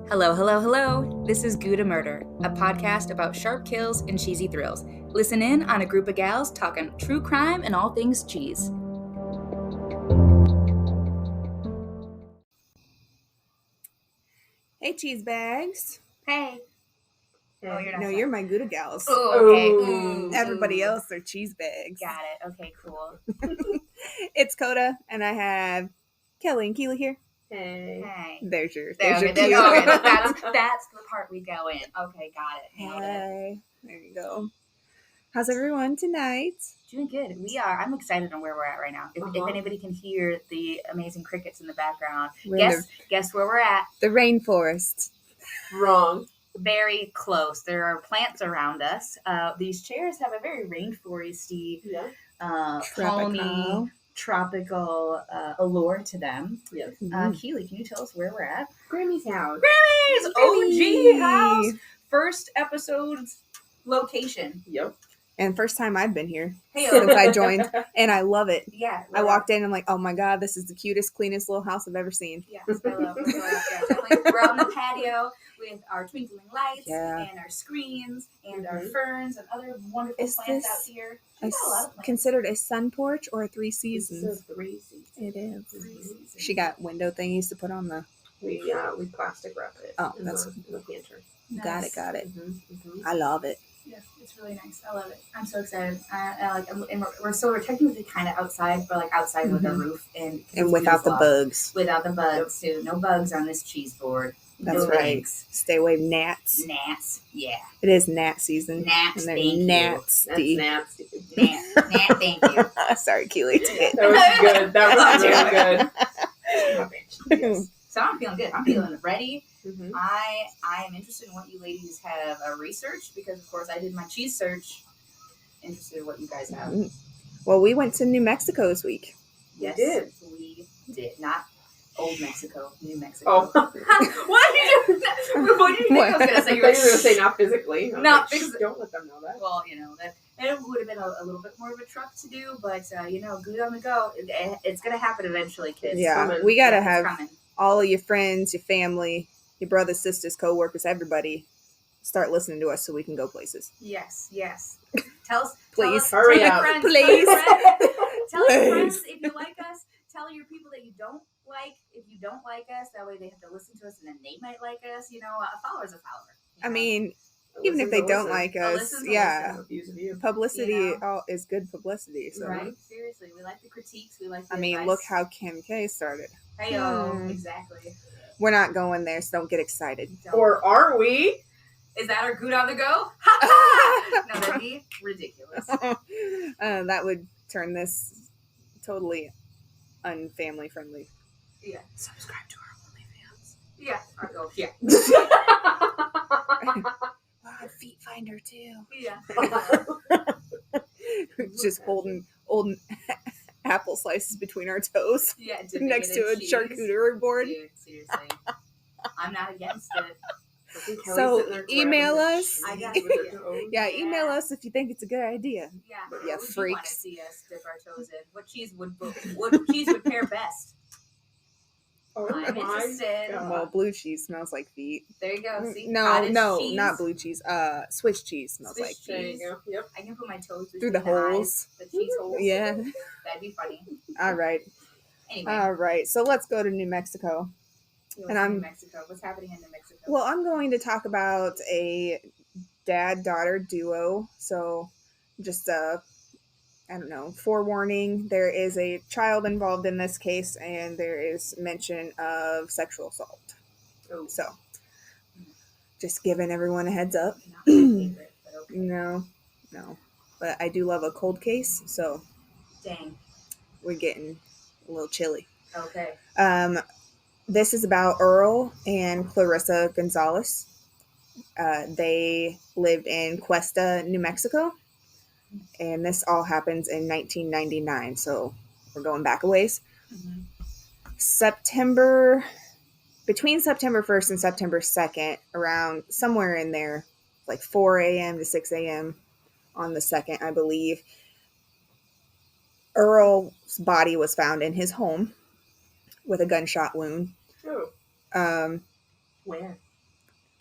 Hello, hello, hello. This is Gouda.Murder, a podcast about sharp kills and cheesy thrills. Listen in on a group of gals talking true crime and all things cheese. Hey, cheese bags. Hey. Oh, you're not. No, you're my Gouda gals. Oh, okay. Everybody else are cheese bags. Got it. Okay, cool. It's Kota, and I have Kelly and Keely here. Hey. There's your cue. Okay, that's the part we go in. Okay, got it. Nailed it. Hey, there you go. How's everyone tonight? Doing good. We are. I'm excited on where we're at right now. If anybody can hear the amazing crickets in the background, guess where we're at? The rainforest. Wrong. Very close. There are plants around us. These chairs have a very rainforesty, palmy, tropical allure to them. Yes. Keely, can you tell us where we're at? Grammy's house. Grammy's OG house. First episode's location. Yep. And first time I've been here Hey, since I joined, and I love it. Yeah. I walked in and I'm like, oh my god, this is the cutest, cleanest little house I've ever seen. Yes, I love it. Yeah, we're on the patio with our twinkling lights and our screens and our ferns and other wonderful plants out here. We got a lot of plants. Considered a sun porch or 3 seasons? This is 3 seasons. It is. 3 seasons. She got window thingies to put on the. We plastic wrap it. Oh, in that's the pantry. Nice. Got it. Mm-hmm. I love it. Yeah, it's really nice. I love it. I'm so excited. We're technically kind of outside, but like outside with a roof and without the bugs. Without the bugs too. No bugs on this cheese board. That's no right. bugs. Stay away from gnats. Gnats. Yeah. It is gnat season. Gnats. And they're Thank nasty. you. Gnat. Thank you. Sorry, Keely. That was good. That was really good. Yes. So I'm feeling good. I'm feeling ready. Mm-hmm. I am interested in what you ladies have researched because, of course, I did my cheese search. Interested in what you guys have. Well, we went to New Mexico this week. Yes, we did. Not Old Mexico, New Mexico. Oh. What did you think I was going to say? You were going to say not physically. Not physically. Don't let them know that. Well, that it would have been a little bit more of a truck to do, but, good on the go. It's going to happen eventually, kids. Yeah, coming. we got to It's have coming. all of your friends, your family, your brothers, sisters, co-workers, everybody start listening to us so we can go places. Yes. Tell us. Please. Hurry tell up. Your friends, Please. Tell your friends if you like us. Tell your people that you don't like if you don't like us. That way they have to listen to us and then they might like us. A follower's a follower. I mean, even if they don't like us, Listen. Views of you. publicity is good publicity. So. Right? Seriously, we like the critiques. We like the advice. Look how Kim K started. Hey-o, exactly. We're not going there, so don't get excited. Or are we? Is that our good on the go? No, that'd be ridiculous. That would turn this totally unfamily friendly. Yeah. Subscribe to our OnlyFans. Yeah. Our go. Yeah. Wow, feet finder too. Yeah. Just holding old apple slices between our toes. Yeah. Next to a charcuterie board. Dude, seriously. I'm not against it. So email us. I guess. Yeah, email us if you think it's a good idea. Yeah. Yeah, What would you want to freaks. see us dip our toes in? What cheese would pair best? Oh I'm interested. God. Well, blue cheese smells like feet. There you go. See? No, Cottage cheese. not blue cheese. Swiss cheese smells Swiss like There feet. you go. Yep. I can put my toes Through the between holes. eyes, the cheese holes. Yeah. That'd be funny. All right. Anyway. All right. So let's go to New Mexico. New Mexico. What's happening in New Mexico? Well, I'm going to talk about a dad-daughter duo. So just forewarning, there is a child involved in this case, and there is mention of sexual assault. Oh. So just giving everyone a heads up. Not my favorite, but okay. No. But I do love a cold case, so Dang. we're getting a little chilly. Okay. This is about Earl and Clarissa Gonzalez. They lived in Questa, New Mexico, and this all happens in 1999, so we're going back a ways. Mm-hmm. Between September 1st and September 2nd, around somewhere in there, like 4 a.m. to 6 a.m. on the 2nd, I believe, Earl's body was found in his home with a gunshot wound. Oh. Where?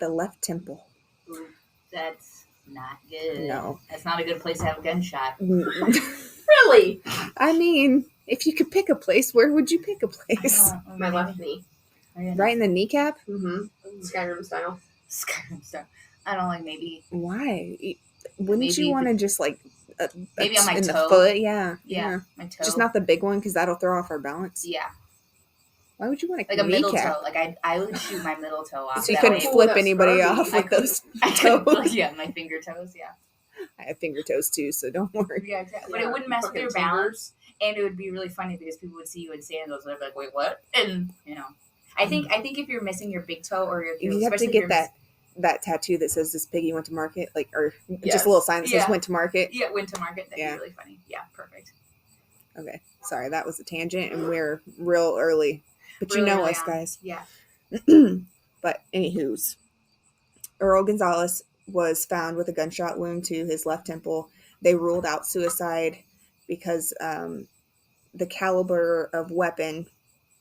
the left temple. Ooh, that's not good. No. That's not a good place to have a gunshot. Really? I mean, if you could pick a place, where would you pick a place? My left knee. Right in the kneecap? Mm-hmm. Skyrim style. Skyrim stuff. I don't like maybe. Why? Wouldn't Maybe you want to just like maybe on my in toe? the foot? Yeah. My toe. Just not the big one because that'll throw off our balance. Yeah. Why would you want like a middle toe? Like I would shoot my middle toe off. So you couldn't flip anybody off with those toes? Yeah, my finger toes. Yeah. I have finger toes too, so don't worry. Yeah, exactly. But it wouldn't mess with your balance, and it would be really funny because people would see you in sandals and they'd be like, "Wait, what?" And I think if you're missing your big toe or your heel, you have to get that tattoo that says "This piggy went to market," or just a little sign that says "Went to market." Yeah, went to market. That'd be really funny. Yeah, perfect. Okay, sorry, that was a tangent, and we're real early, but really you know us, guys. Yeah. But anywho's, Earl Gonzalez was found with a gunshot wound to his left temple. They ruled out suicide because the caliber of weapon,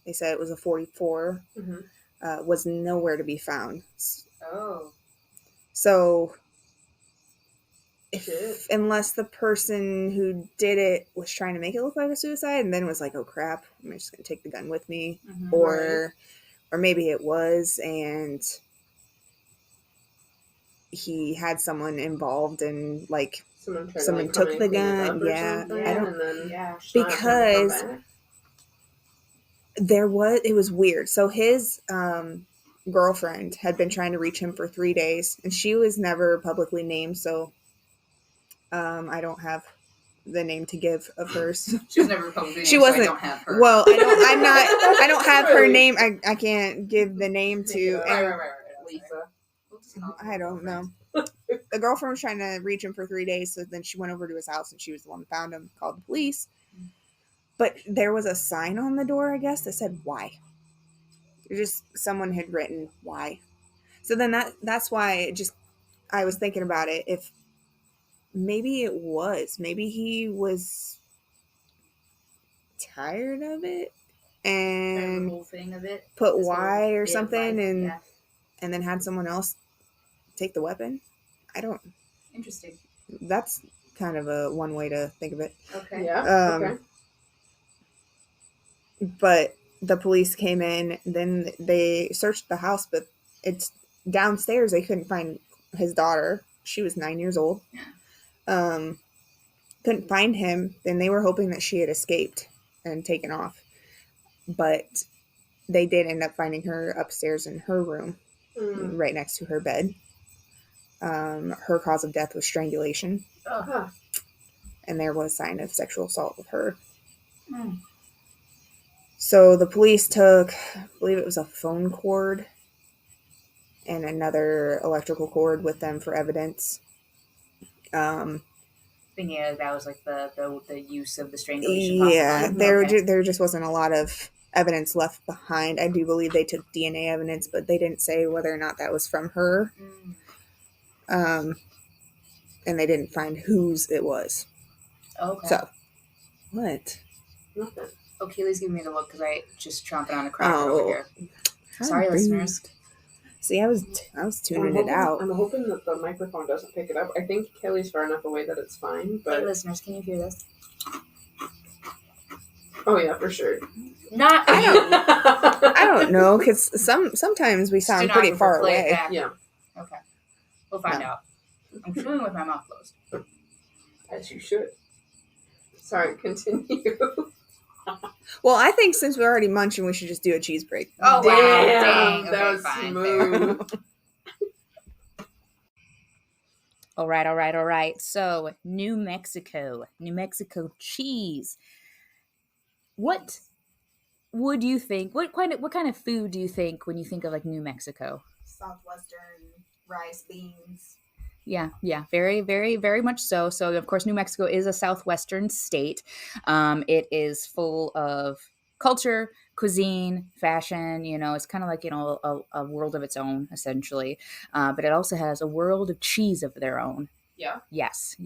they said it was a .44, was nowhere to be found. Oh. So, unless the person who did it was trying to make it look like a suicide and then was like, oh crap, I'm just going to take the gun with me. Or maybe it was, and he had someone involved and like someone took the gun. Yeah. I don't, because it was weird. So his girlfriend had been trying to reach him for 3 days, and she was never publicly named, so I don't have the name to give of hers. She was never publicly named. She wasn't. So I don't have her. Well, I don't have her name. I can't give the name to. Right. Lisa. I don't know. The girlfriend was trying to reach him for 3 days, so then she went over to his house, and she was the one that found him, called the police. But there was a sign on the door, I guess, that said "Why." Someone had written "Why." So then that's why I was thinking about it. If maybe he was tired of it and the whole thing of it, put "Why" or something, and then had someone else take the weapon. Interesting. That's kind of a one way to think of it. Okay. Yeah. Okay. But the police came in, then they searched the house, but it's downstairs. They couldn't find his daughter. She was 9 years old. Couldn't find him. Then they were hoping that she had escaped and taken off. But they did end up finding her upstairs in her room, right next to her bed. Her cause of death was strangulation. And there was a sign of sexual assault with her. So the police took, I believe it was a phone cord and another electrical cord with them for evidence. Thinking that was like the use of the strangulation. Yeah, there just wasn't a lot of evidence left behind. I do believe they took DNA evidence, but they didn't say whether or not that was from her. And they didn't find whose it was. Okay. So, what? Nothing. Oh, Kaylee's giving me the look because I just chomping on a cracker over here. Sorry, listeners. See, I was tuning it out. I'm hoping that the microphone doesn't pick it up. I think Kelly's far enough away that it's fine. But hey, listeners, can you hear this? Oh yeah, for sure. I don't know, because sometimes we sound pretty far away. Yeah. Okay. We'll find out. I'm chewing with my mouth closed. As you should. Sorry, continue. Well, I think since we're already munching, we should just do a cheese break. Oh, wow. Dang, that was smooth. All right. So, New Mexico cheese. What would you think? What kind of food do you think when you think of like New Mexico? Southwestern rice, beans. Yeah, very, very, very much so. So, of course, New Mexico is a southwestern state. It is full of culture, cuisine, fashion. It's kind of like, a world of its own, essentially. But it also has a world of cheese of their own. Yeah. Yes.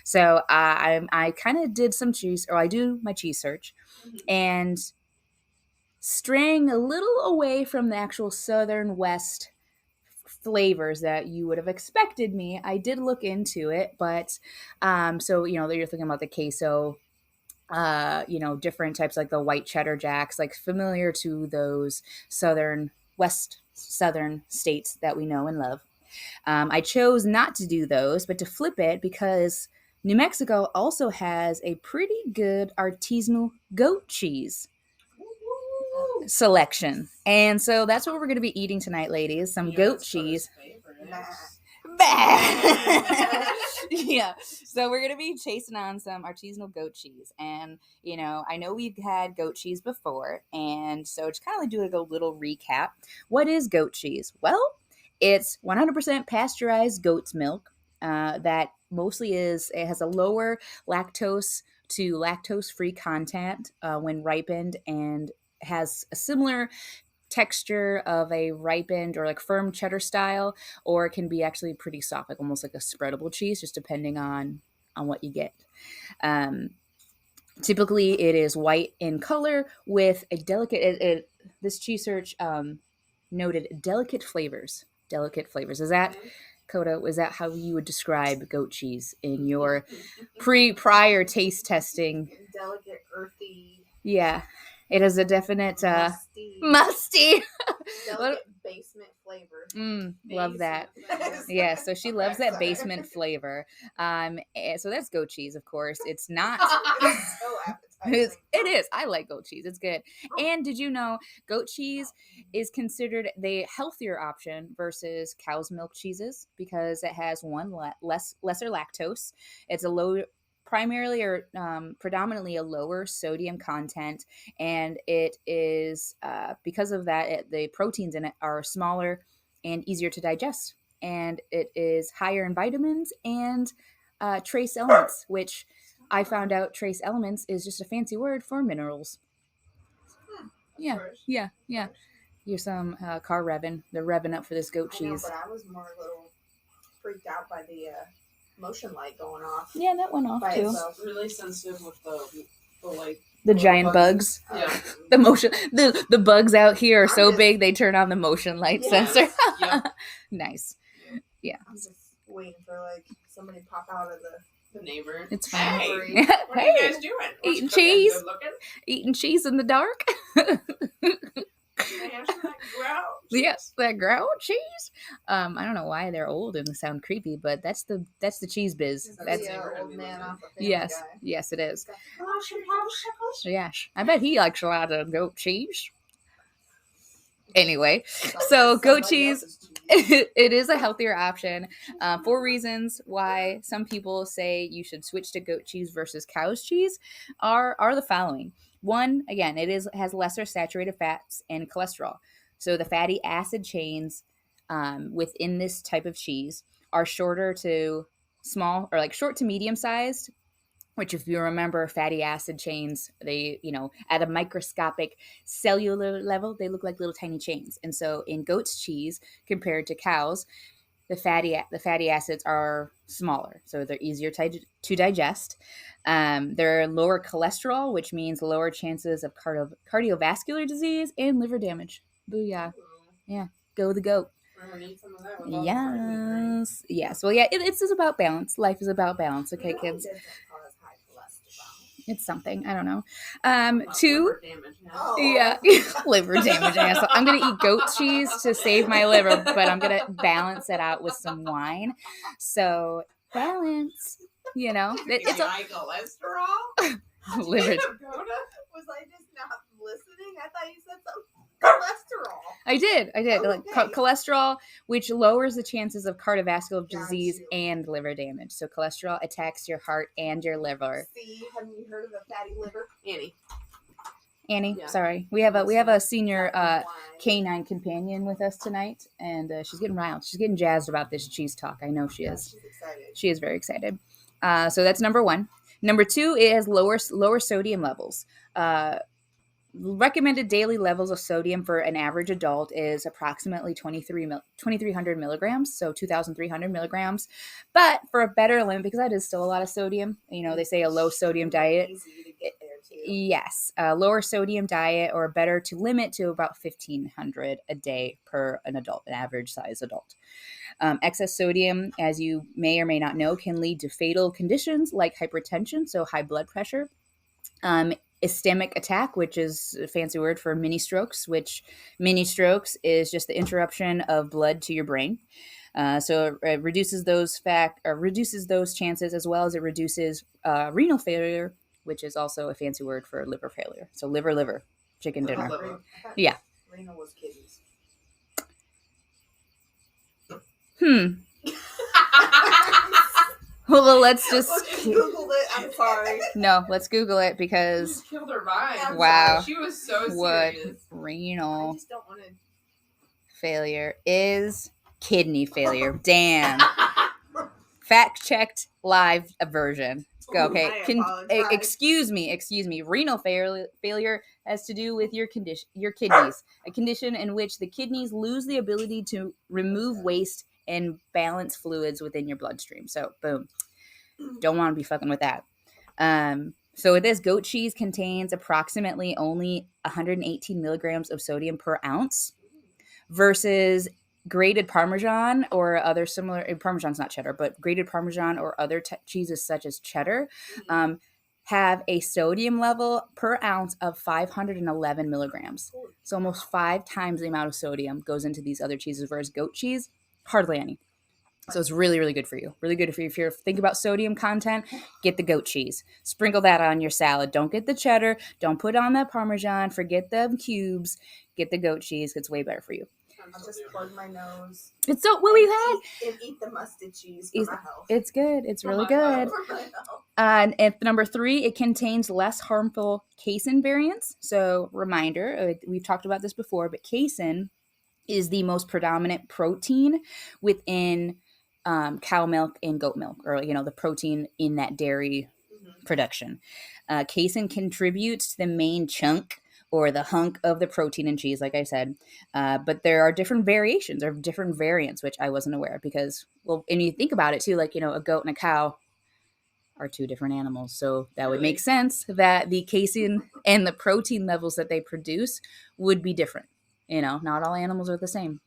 So, I kind of did some cheese, or I do my cheese search, and straying a little away from the actual southern west flavors that you would have expected me. I did look into it, but so you're thinking about the queso, different types like the white cheddar jacks, like familiar to those southern states that we know and love. I chose not to do those, but to flip it because New Mexico also has a pretty good artisanal goat cheese selection. And so that's what we're going to be eating tonight, ladies. Some goat cheese. Yeah. So we're going to be chasing on some artisanal goat cheese. And, I know we've had goat cheese before. And so it's kind of like do like a little recap. What is goat cheese? Well, it's 100% pasteurized goat's milk that mostly it has a lower lactose to lactose-free content when ripened, and has a similar texture of a ripened or like firm cheddar style, or it can be actually pretty soft, like almost like a spreadable cheese, just depending on what you get. Typically it is white in color with a delicate this cheese search noted delicate flavors. Is that Kota, is that how you would describe goat cheese in your prior taste testing? Delicate, earthy. Yeah. It has a definite musty delicate basement flavor. Love that. Yeah, so she loves that basement flavor. So that's goat cheese, of course. It's not. It's so appetizing. It is. I like goat cheese. It's good. And did you know goat cheese is considered the healthier option versus cow's milk cheeses because it has lesser lactose. It's primarily or predominantly a lower sodium content, and it is because of that the proteins in it are smaller and easier to digest, and it is higher in vitamins and trace elements, which I found out trace elements is just a fancy word for minerals. Yeah. You're some car revving. They're revving up for this goat cheese. I know, but I was more a little freaked out by the motion light going off. Yeah, that went off too. Itself. Really sensitive with the giant bugs. Yeah. The motion the bugs out here are so big they turn on the motion light sensor. Yep. Nice. Yeah. I'm just waiting for somebody to pop out of the neighbor. It's fine. Hey, what are you guys doing? Eating cheese. Eating cheese in the dark. Yes, that ground cheese. I don't know why they're old and sound creepy, but that's the cheese biz. That's old man off of yes, Guy. Yes, it is. Yes, I bet he likes a lot of goat cheese. Anyway, so goat cheese, it is a healthier option. 4 reasons why some people say you should switch to goat cheese versus cow's cheese are the following. 1, again, has lesser saturated fats and cholesterol. So the fatty acid chains within this type of cheese are shorter to small, or like short to medium sized, which if you remember fatty acid chains, they, at a microscopic cellular level, they look like little tiny chains. And so in goat's cheese compared to cows, the fatty acids are smaller, so they're easier to digest. They're lower cholesterol, which means lower chances of cardiovascular disease and liver damage. Booyah. Yeah, go the goat. Yes. Well, yeah, it's just about balance. Life is about balance, okay, kids? It's something. I don't know. 2, liver damage now. Yeah, liver damage. So I'm gonna eat goat cheese to save my liver, but I'm gonna balance it out with some wine. So balance, it's high cholesterol. Liver. Was I just not listening? I thought you said something. Cholesterol. I did. Okay. Like cholesterol, which lowers the chances of cardiovascular disease and liver damage. So cholesterol attacks your heart and your liver. See, have you heard of a fatty liver? Annie, Yeah. sorry. We have a senior canine companion with us tonight, and she's getting riled. She's getting jazzed about this cheese talk. I know she is. She's excited. She is very excited. So that's number 1. Number 2, it has lower sodium levels. Recommended daily levels of sodium for an average adult is approximately 2,300 milligrams, so 2,300 milligrams. But for a better limit, because that is still a lot of sodium, they say a low sodium diet. Easy to get there too. Yes, lower sodium diet, or better to limit to about 1,500 a day per an adult, an average size adult. Excess sodium, as you may or may not know, can lead to fatal conditions like hypertension, so high blood pressure, ischemic attack, which is a fancy word for mini strokes, which mini strokes is just the interruption of blood to your brain. So it reduces those chances, as well as it reduces renal failure, which is also a fancy word for liver failure. So liver, chicken dinner. Yeah. Renal was kidneys. Well, let's just Googled it. I'm sorry. No, let's Google it because You just killed her vibe. Wow. She was so what serious. I renal just don't want to. failure is kidney failure. Damn. Fact checked live version. Let's go. Okay. I apologize. Excuse me. Renal failure has to do with your kidneys, a condition in which the kidneys lose the ability to remove waste and balance fluids within your bloodstream. So, boom. Don't want to be fucking with that. So with this, goat cheese contains approximately only 118 milligrams of sodium per ounce versus grated Parmesan or other similar, Parmesan's not cheddar, but grated Parmesan or other cheeses such as cheddar have a sodium level per ounce of 511 milligrams. So almost 5 times the amount of sodium goes into these other cheeses, whereas goat cheese, hardly any. So it's really, really good for you. Really good for you. If you're thinking about sodium content, get the goat cheese. Sprinkle that on your salad. Don't get the cheddar. Don't put on that Parmesan. Forget the cubes. Get the goat cheese. It's way better for you. I'll just plug my nose. It's so what we've had. And eat the mustard cheese for my health. It's good. It's really my good. health. For my health. And at number 3, it contains less harmful casein variants. So reminder, we've talked about this before, but casein is the most predominant protein within cow milk and goat milk, or the protein in that dairy production. Casein contributes to the main chunk or the hunk of the protein in cheese, like I said. But there are different variations or different variants, which I wasn't aware of because, well, and you think about it too, like, a goat and a cow are 2 different animals. So that would make sense that the casein and the protein levels that they produce would be different. Not all animals are the same.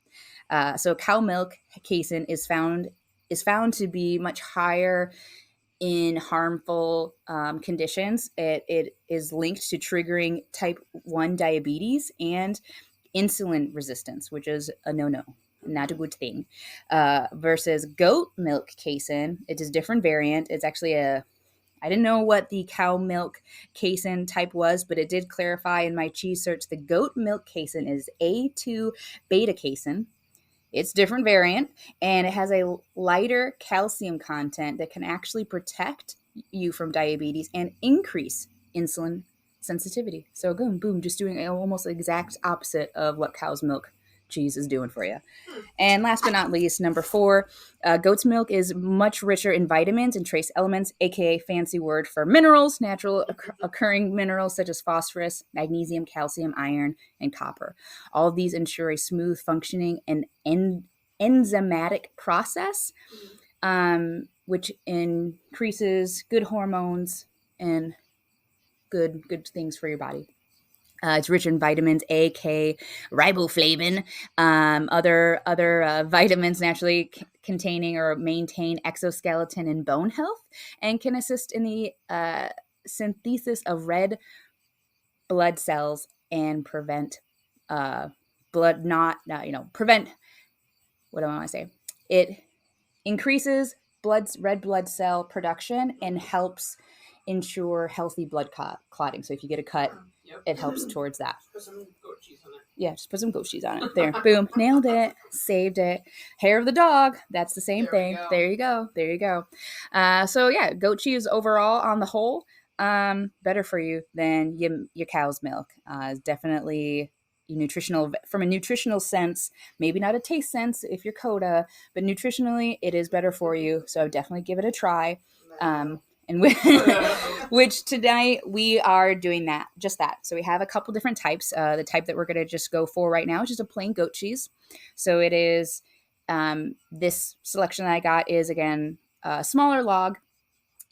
So cow milk casein is found to be much higher in harmful conditions. It is linked to triggering type 1 diabetes and insulin resistance, which is a no-no, not a good thing. Versus goat milk casein, it is a different variant. It's actually I didn't know what the cow milk casein type was, but it did clarify in my cheese search. The goat milk casein is A2 beta casein. It's a different variant, and it has a lighter calcium content that can actually protect you from diabetes and increase insulin sensitivity. So boom, just doing almost the exact opposite of what cow's milk cheese is doing for you. And last but not least, number 4, goat's milk is much richer in vitamins and trace elements, aka fancy word for minerals, natural occurring minerals such as phosphorus, magnesium, calcium, iron, and copper. All of these ensure a smooth functioning and enzymatic process, which increases good hormones and good things for your body. It's rich in vitamins A, K, riboflavin, other vitamins naturally containing or maintain exoskeleton and bone health, and can assist in the synthesis of red blood cells and prevent prevent. What do I want to say? It increases red blood cell production and helps ensure healthy blood clotting. So if you get a cut, it helps towards that. Put some goat cheese on it. Yeah, just put some goat cheese on it. There, boom, nailed it, saved it. Hair of the dog, that's the same thing. There you go. So yeah, goat cheese overall, on the whole, better for you than your cow's milk. Definitely nutritional from a nutritional sense, maybe not a taste sense if you're Kota, but nutritionally it is better for you. So I would definitely give it a try. And which tonight we are doing just that. So we have a couple different types. The type that we're going to just go for right now is just a plain goat cheese. So it is, this selection that I got is, again, a smaller log.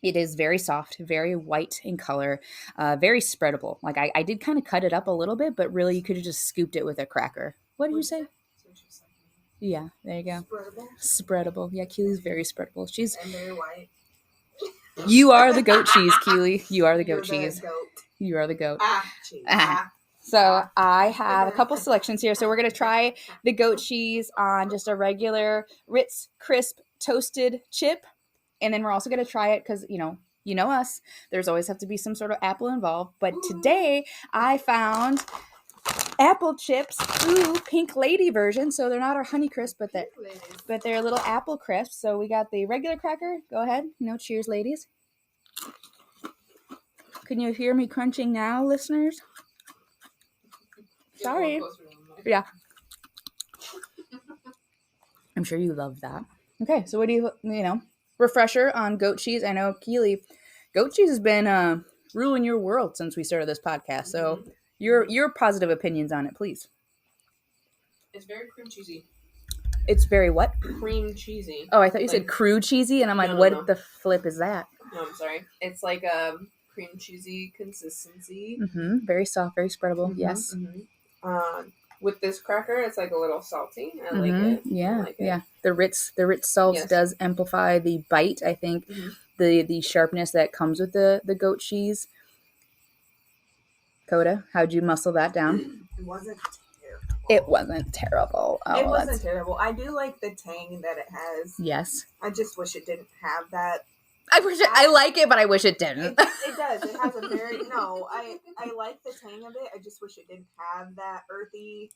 It is very soft, very white in color, very spreadable. Like I did kind of cut it up a little bit, but really you could have just scooped it with a cracker. What did you say? Yeah, there you go. Spreadable. Yeah, Keely's very spreadable. She's And very white. You are the goat cheese, Keely. You are the goat You're cheese. The goat. You are the goat. Cheese. So I have a couple selections here. So we're going to try the goat cheese on just a regular Ritz crisp toasted chip. And then we're also going to try it because, you know us. There's always have to be some sort of apple involved. But today I found apple chips. Ooh, Pink Lady version. So they're not our Honey Crisp, but they're little apple crisps. So we got the regular cracker. Go ahead. Cheers, ladies. Can you hear me crunching now, listeners? Sorry. Yeah. I'm sure you love that. Okay, so what do you refresher on goat cheese? I know, Keely, goat cheese has been ruling your world since we started this podcast. So your positive opinions on it, please. It's very cream cheesy. It's very what? Cream cheesy. Oh, I thought you said crew cheesy, and I'm like, what the flip is that? No, I'm sorry. It's like a cream cheesy consistency. Mm-hmm. Very soft, very spreadable. Mm-hmm, yes. Mm-hmm. With this cracker, it's like a little salty. I like it. Yeah, like it. yeah. The Ritz salt does amplify the bite. I think the sharpness that comes with the goat cheese. Kota, how'd you muscle that down? It wasn't terrible. It wasn't terrible. Oh, it wasn't terrible. I do like the tang that it has. Yes. I just wish it didn't have that. I like it, but I wish it didn't. It does. It has a very I like the tang of it. I just wish it didn't have that earthy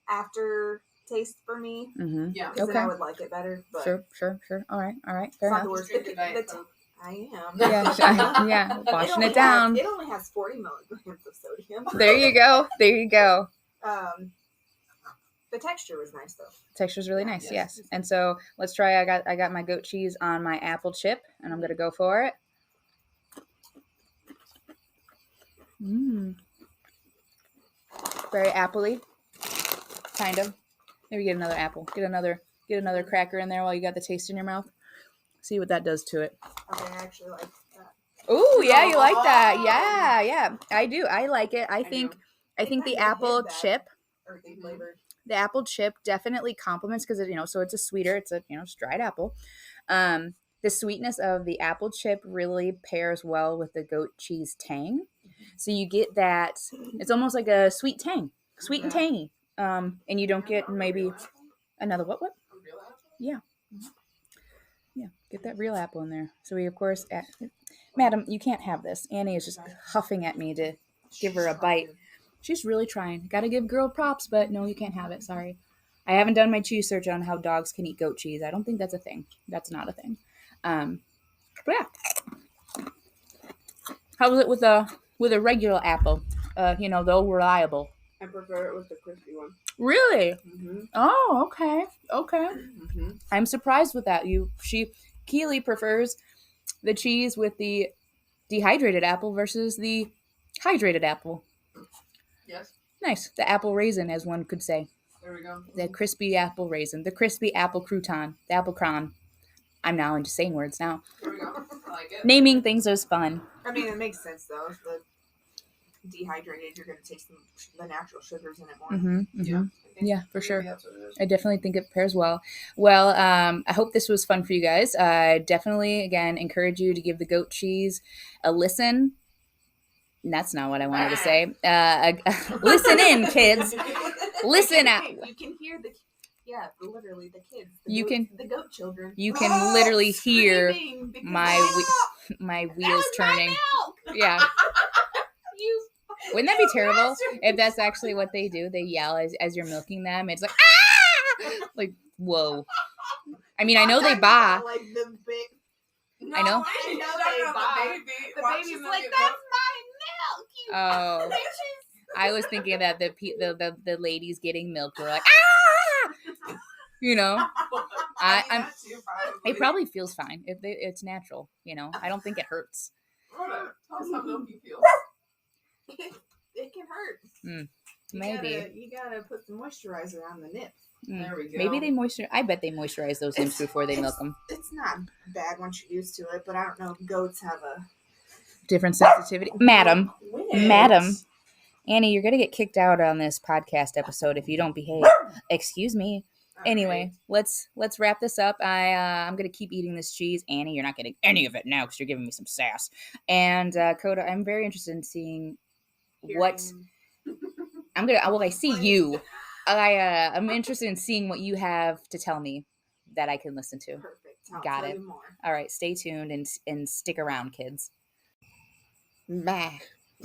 aftertaste for me. Mm-hmm. Yeah. Because then I would like it better. But Sure. All right. Fair enough. I am. Yeah. Washing it down. It only has 40 milligrams of sodium. There you go. The texture was nice though. Texture's really nice, yes. And so let's try. I got my goat cheese on my apple chip, and I'm gonna go for it. Very appley, kind of. Maybe get another apple. Get another cracker in there while you got the taste in your mouth. See what that does to it. Okay, I actually like that. Oh yeah, you like that? Yeah. I do. I like it. I think the apple chip. Earthy flavored. The apple chip definitely complements because so it's a sweeter, it's a it's dried apple. The sweetness of the apple chip really pairs well with the goat cheese tang. So you get that, it's almost like a sweet tang, sweet and tangy. And you don't get maybe another what? Yeah. Yeah, get that real apple in there. So we of course, Madam, you can't have this. Annie is just huffing at me to give her a bite. She's really trying. Gotta give girl props, but no, you can't have it. Sorry. I haven't done my cheese search on how dogs can eat goat cheese. I don't think that's a thing. That's not a thing. But yeah. How was it with a regular apple? The reliable. I prefer it with the crispy one. Really? Mm-hmm. Oh, okay. Mm-hmm. I'm surprised with that. Keely prefers the cheese with the dehydrated apple versus the hydrated apple. Yes. Nice. The apple raisin, as one could say. There we go. The crispy apple raisin. The crispy apple crouton. The apple cron. I'm now into saying words now. There we go. I like it. Naming things is fun. I mean, it makes sense, though. If the dehydrated, you're going to taste the natural sugars in it more. Mm-hmm. Yeah, for sure. I definitely think it pairs well. Well, I hope this was fun for you guys. I definitely, again, encourage you to give the goat cheese a listen. That's not what I wanted to say. Listen in, kids. Listen out. You can hear literally the kids. The goat children. You can literally hear my wheels turning. Yeah. Wouldn't that be terrible if that's actually what they do? They yell as you're milking them. It's like, ah! Like, whoa. I mean, I know they baa. Like the big. I know. The baby's like, that's my milk. Oh, I was thinking that the ladies getting milk were like, ah! It probably feels fine if it's natural. I don't think it hurts. Tell us how milky feels. It can hurt. Maybe you gotta put some moisturizer on the nips. There we go. Maybe they I bet they moisturize those nymphs before they milk them. It's not bad once you're used to it, but I don't know if goats have a Different sensitivity. Madam. What? Annie, you're going to get kicked out on this podcast episode if you don't behave. Excuse me. Anyway, let's wrap this up. I'm gonna keep eating this cheese. Annie, you're not getting any of it now because you're giving me some sass. And Kota, I'm very interested in seeing what I see you. I'm interested in seeing what you have to tell me that I can listen to. Perfect. I'll Got tell it. you more. All right, stay tuned and stick around, kids. Bah.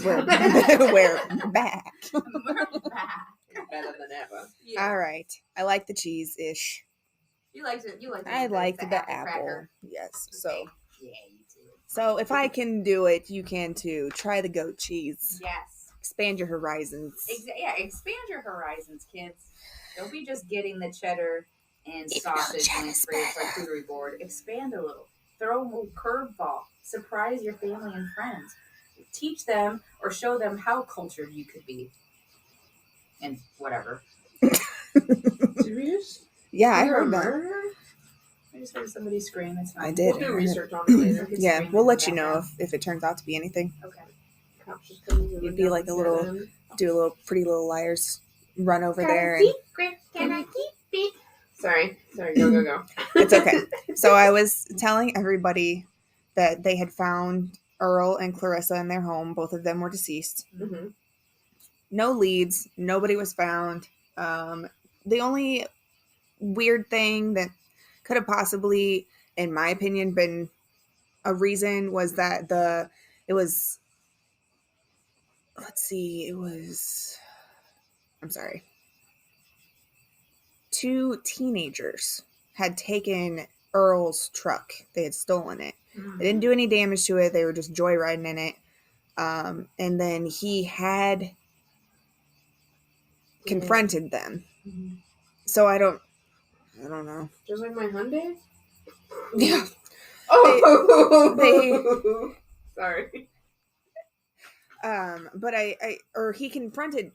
We're back. We're back. Better than ever. Yeah. All right. I like the cheese-ish. You liked it. I liked the apple. Cracker. Yes. So. Yeah, you too. So if I can do it, you can too. Try the goat cheese. Yes. Expand your horizons. Expand your horizons, kids. Don't be just getting the cheddar and sausage and charcuterie board. Expand a little. Throw a curveball. Surprise your family and friends. Teach them or show them how cultured you could be. And whatever. Serious? Yeah, I You're heard a that. murderer? I just heard somebody scream. It's fine. I did. We'll do research on it later. Yeah, we'll let you know if it turns out to be anything. Okay. Cops just coming in. You'd be like a little, do a little Pretty Little Liars run over there. And Can I keep it? Sorry. Go. It's okay. So I was telling everybody that they had found Earl and Clarissa in their home. Both of them were deceased. Mm-hmm. No leads. Nobody was found. The only weird thing that could have possibly, in my opinion, been a reason was that two teenagers had taken Earl's truck. They had stolen it. Mm-hmm. They didn't do any damage to it. They were just joyriding in it. And then he had confronted them. Mm-hmm. So I don't know. Just like my Hyundai? Yeah. Oh! Sorry. But he confronted,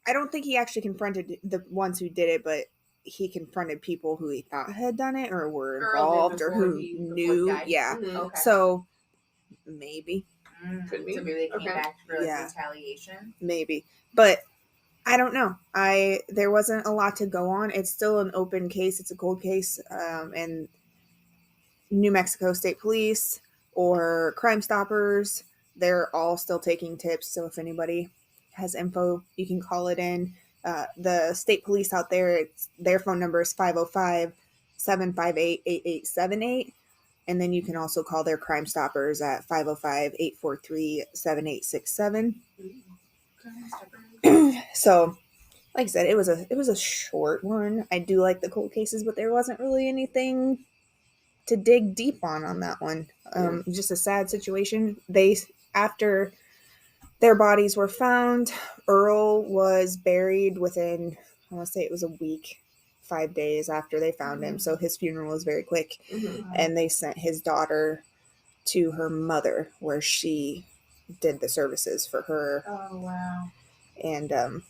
I don't think he actually confronted the ones who did it, but he confronted people who he thought had done it or were involved or who knew. Yeah. Mm-hmm. Okay. So maybe. Could be. So maybe they came back for Yeah. retaliation. Maybe. But I don't know. There wasn't a lot to go on. It's still an open case. It's a cold case. And New Mexico State Police or Crime Stoppers, they're all still taking tips. So if anybody has info, you can call it in. The state police out there, their phone number is 505-758-8878. And then you can also call their Crime Stoppers at 505-843-7867. So, like I said, it was a short one. I do like the cold cases, but there wasn't really anything to dig deep on that one. Just a sad situation. After their bodies were found, Earl was buried within, I want to say it was a week, 5 days after they found him. So his funeral was very quick. Mm-hmm. And they sent his daughter to her mother where she did the services for her. Oh, wow. And,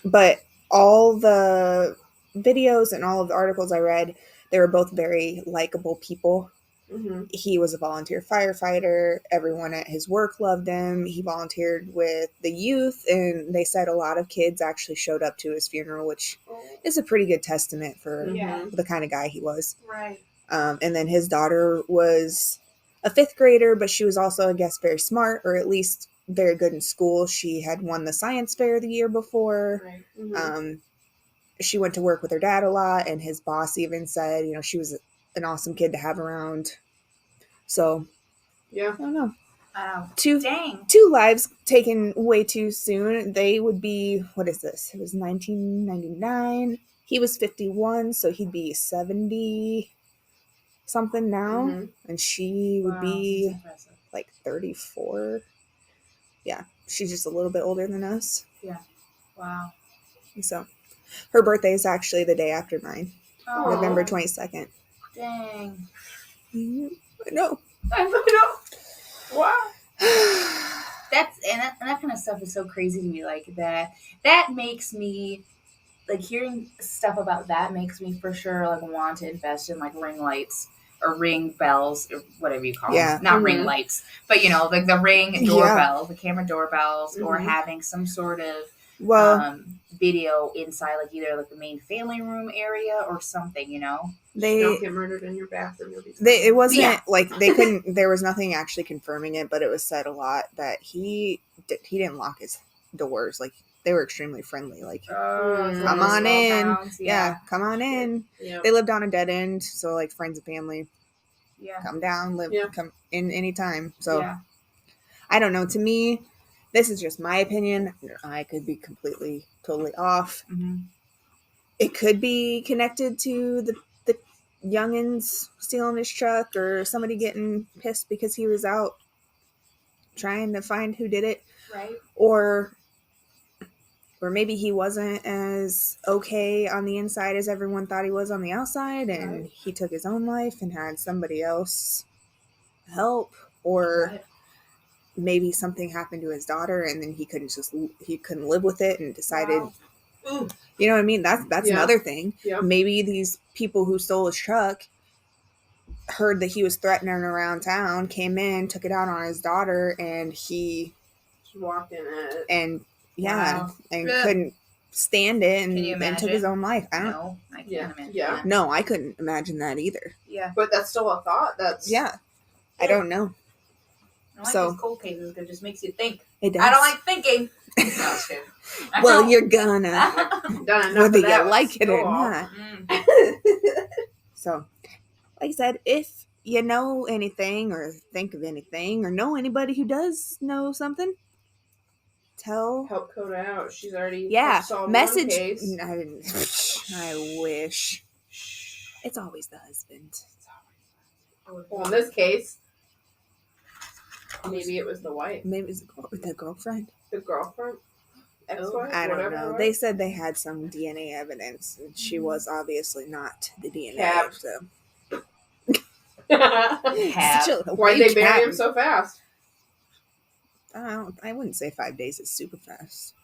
but all the videos and all of the articles I read, they were both very likable people. Mm-hmm. He was a volunteer firefighter. Everyone at his work loved him. He volunteered with the youth, and they said a lot of kids actually showed up to his funeral, which is a pretty good testament for the kind of guy he was. Right. And then his daughter was a 5th grader, but she was also, I guess, very smart, or at least very good in school. She had won the science fair the year before. Right. Mm-hmm. She went to work with her dad a lot, and his boss even said, she was an awesome kid to have around. So, yeah, I don't know. Wow. Two lives taken way too soon. They would be, what is this? It was 1999. He was 51, so he'd be 70 something now. Mm-hmm. And she would be like 34. Yeah, she's just a little bit older than us. Yeah. Wow. So, her birthday is actually the day after mine. Oh. November 22nd. Dang. I know. I know. Wow. That kind of stuff is so crazy to me. Like that makes me like hearing stuff about that makes me for sure like want to invest in like ring lights or ring bells or whatever you call them. Not ring lights, but you know, like the ring doorbell, the camera doorbells, or having some sort of video inside, like either like the main family room area or something. You know, they don't get murdered in your bathroom. It wasn't like they couldn't. There was nothing actually confirming it, but it was said a lot that he didn't lock his doors. Like they were extremely friendly. Like, come on in. Towns, come on in. Yeah. They lived on a dead end, so like friends and family. Yeah, come down, come in anytime. So I don't know. To me, this is just my opinion. I could be totally off. Mm-hmm. It could be connected to the youngins stealing his truck or somebody getting pissed because he was out trying to find who did it. Right. Or maybe he wasn't as okay on the inside as everyone thought he was on the outside, and he took his own life and had somebody else help. Or maybe something happened to his daughter and then he couldn't live with it and decided, you know what I mean? That's another thing. Yep. Maybe these people who stole his truck heard that he was threatening around town, came in, took it out on his daughter, and he walked in it. And couldn't stand it and took his own life. I can't imagine that. No, I couldn't imagine that either. Yeah. But that's still a thought. I don't know. I don't like these cold cases because it just makes you think. It does. I don't like thinking. Well, you're gonna. Whether you like it or not. So, like I said, if you know anything or think of anything or know anybody who does know something, help Kota out. She's already message. One case. I wish. It's always the husband. Well, in this case, maybe it was the wife. Maybe it was the girlfriend. The girlfriend. Ex-wife, I don't know. They said they had some DNA evidence, and she was obviously not the DNA. Cap. So. Why'd they bury him so fast? I wouldn't say 5 days is super fast.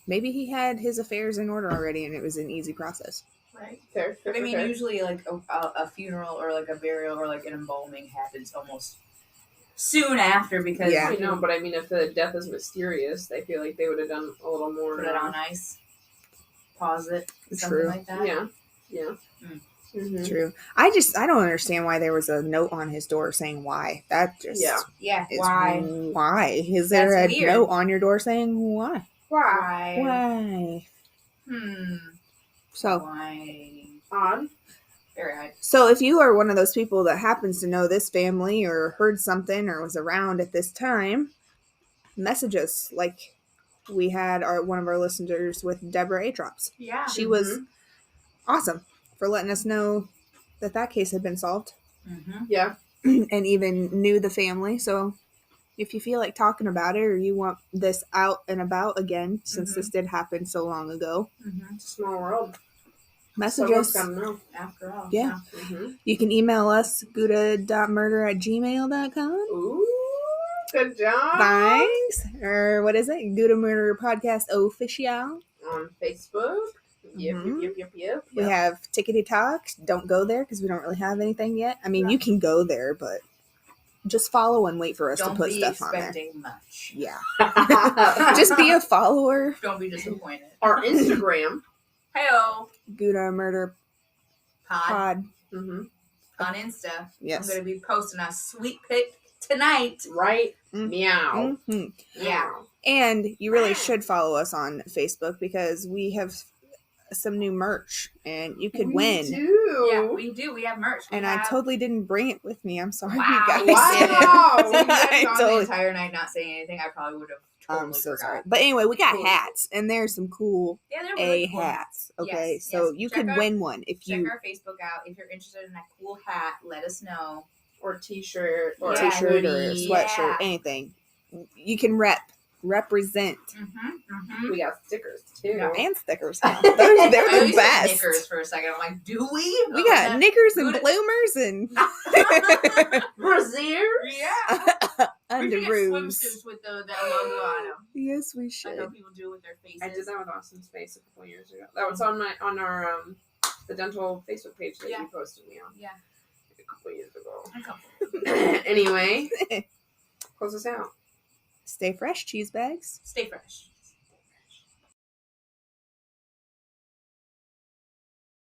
Maybe he had his affairs in order already, and it was an easy process. Right. Fair. I mean, usually like a funeral or like a burial or like an embalming happens almost soon after because I know, but I mean, if the death is mysterious, I feel like they would have done a little more. Put it on ice. Pause it. Something like that. Yeah. Mm-hmm. True. I don't understand why there was a note on his door saying why. That just why is there a note on your door saying why? Why? So odd. Very odd. So if you are one of those people that happens to know this family or heard something or was around at this time, message us. Like we had one of our listeners with Deborah Atrops. Yeah. She was awesome for letting us know that case had been solved. Mm-hmm. Yeah. And even knew the family. So if you feel like talking about it or you want this out and about again, since this did happen so long ago. It's a small world. Message us. Know, after all. Yeah. You can email us, Gouda.Murder@gmail.com. Ooh, good job. Thanks. Or what is it? Gouda.Murder Podcast Official. On Facebook. Yep. We have Tickety Talks. Don't go there because we don't really have anything yet. I mean, you can go there, but just follow and wait for us to put stuff on there. Don't be expecting much. Yeah. Just be a follower. Don't be disappointed. Our Instagram. Heyo. Gouda.Murder Pod. On Insta. Yes. I'm going to be posting a sweet pic tonight. Right? Meow. Yeah. And you really should follow us on Facebook because we have some new merch and you could win. Yeah, we do. We have merch. I totally didn't bring it with me. I'm sorry, you Wow. guys. The entire night not saying anything, I probably would have totally forgot. Sorry. But anyway, we got hats and there's some cool really cool hats. Okay, so you could win one if you check our Facebook out. If you're interested in that cool hat, let us know. Or t-shirt or t-shirt or sweatshirt, anything. You can represent. We got stickers too. And stickers. They're the best. Knickers for a second. I'm like, do we? We got knickers and bloomers and brassiere. Yeah. We should get underoos. swimsuits with the logo on them. Yes, we Like should. how people do with their faces. I did that with Austin's face a couple years ago. That was on our the dental Facebook page that you posted me on. Yeah. A couple years ago. A couple. Anyway, close us out. Stay fresh, cheese bags. Stay fresh.